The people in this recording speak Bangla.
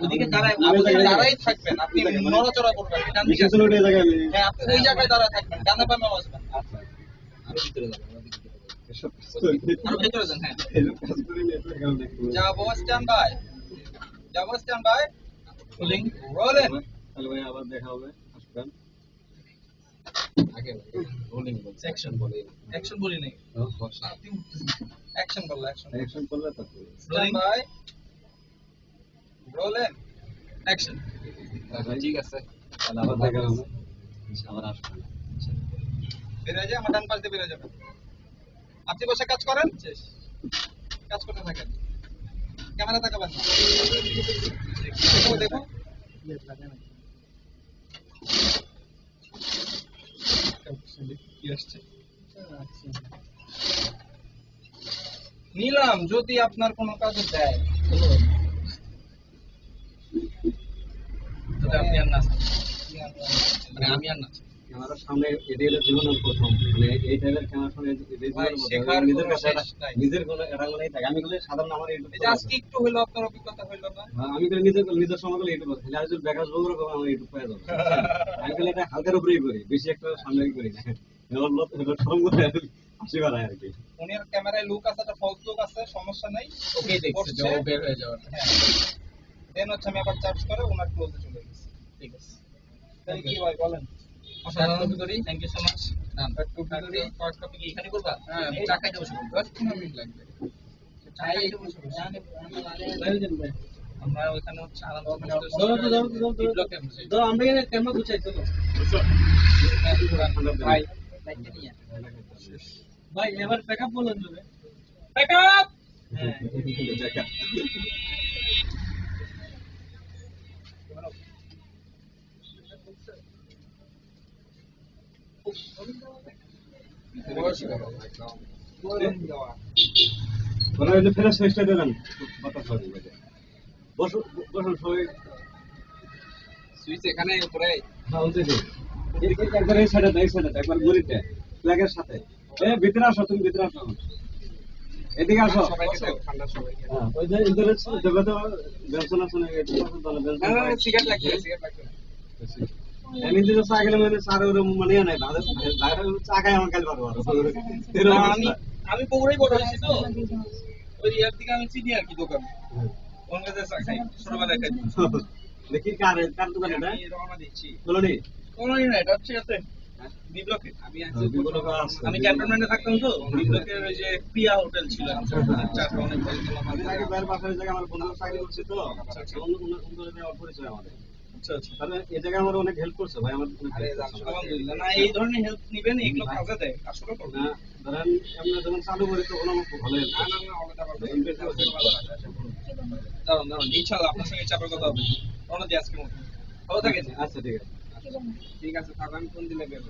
ওদিকে দাঁড়ায় আপনি দাঁড়াই থাকবেন, আপনি নড়াচড়া করবেন ডান দিকে হ্যাঁ আপনি ওই জায়গায় দাঁড়ায় থাকবেন, ডানে বামে আসবেন। আচ্ছা আরো ভিতরে যাবেন, আরো ভিতরে যান। হ্যাঁ যাবো, স্ট্যান্ড বাই, যাবো, স্ট্যান্ড বাই, রোলিং, রোলিং। তাহলে ভাই আবার দেখা হবে, আসবেন আগে রোলিং বল, অ্যাকশন বলে, অ্যাকশন বলি নাই, আপনি অ্যাকশন বল, অ্যাকশন করলে তো স্ট্যান্ড বাই, রোলিং, অ্যাকশন। ঠিক আছে, তাহলে আবার দেখা হবে, আবার আসবেন। বেরিয়ে যায়, আমার ডান পাশ দিয়ে বেরিয়ে যাবেন। আপনি বসে কাজ করেন, শেষ, কাজ করতে থাকেন, ক্যামেরা তাকাবেন না। দেখো দেখো কি আসছে। নিলাম যদি আপনার কোনো কাজে দেয় তাহলে আপনি আর না, মানে আমি আর না। ক্যামেরার সামনে এটাই হলো জীবনের প্রথম, মানে এই টাইপের ক্যামেরার সামনে নিজের কাছে নিজের কোনো এরাঙ্গ নেই থাকে। আমি বলি সাধারণ আমার ইউটিউব আজকে একটু হলো আপনার অভিজ্ঞতা হইলো না, আমি বলি নিজের সময় করে ইউটিউব করি, আজ ব্যাকাশ বগুড়া করে আমার ইউটিউব পাওয়া যাবে। আমি বলি এটা হালকার উপরেই করি, বেশি একটা সামনে করি না, সরম করে আসিবার আর কি। উনির ক্যামেরায় লুক আছে, একটা ফলস লুক আছে, সমস্যা নাই, ওকে দেখছে যে ও বের হয়ে যাওয়ার। হ্যাঁ দেন হচ্ছে আমি আবার চার্জ করে ওনার ক্লোজে চলে গেছি। ঠিক আছে, তাহলে কি ভাই বলেন। কপি করি, thank you so much. Done, copy করি, ফার্স্ট কপি কি এখানে করবা? হ্যাঁ চা খাইতে বসে 10-15 মিনিট লাগবে। চা খাইতে বসে আমরা ওখানে হচ্ছে আরাম করে ব্লকে তো আমরা এখানে ক্যামেরা গুছাইতে তো ভাই লাইটটা নিয়ে ভাই এবার ব্যাকআপ বলেন যাবে, ব্যাকআপ। হ্যাঁ ফ্রেশ ফেসটা দেন, বাতাস হবে বসুন বসুন সবাই। সুইচ এখানে উপরে, হ্যাঁ ওই যে একবার এই সাইডে এই সাইডে একবার গরিতে ফ্ল্যাগের সাথে। ভিতরে আসো, তুমি ভিতরে আসো, এদিকে আসো ঠান্ডা সবাই। হ্যাঁ ওই যে ইন্টারেস্ট দেবে তো বেলসন আছে না, না সিগারেট লাগবে, সিগারেট লাগবে। আমি তো চা গেলে মানে সারে ওর মানে নাই তাদের চা খাই আমার কাজ পারবো। আমি বগুড়াই বড় হয়েছি তো, ওই এর দিকে আমি চিনি আর কি দোকান, ওর কাছে চা খাই ছোটবেলায় খাই। দেখি কার দোকান এটা, আমি রওনা দিচ্ছি। বলনি কোনোই না, এটা হচ্ছে আছে বি ব্লকে। আমি ক্যান্টনমেন্টে থাকতাম তো, বি ব্লকের ওই যে প্রিয়া হোটেল ছিল, চাটা অনেক ভালো ছিল। আগে বাইরের পাশের জায়গায় আমার বন্ধু চাকরি করছে তো, অন্য পরিচয় আমাদের। আচ্ছা আচ্ছা, তাহলে এই জায়গায় আমার অনেক হেল্প করছে ভাই, আমার আলহামদুলিল্লাহ। না এই ধরনের হেল্প নিবেন, এগুলো কাজে দেয় আসলে। না ধরেন আমরা যখন চালু করি তখন আমার খুব ভালো হেল্প। দাঁড়ান দাঁড়ান, ইনশাআল্লাহ আপনার সঙ্গে চাপের কথা হবে। রওনা দিয়ে আজকে মতো ভালো থাকেন। আচ্ছা ঠিক আছে, ঠিক আছে, থাকেন, ফোন দিলে বের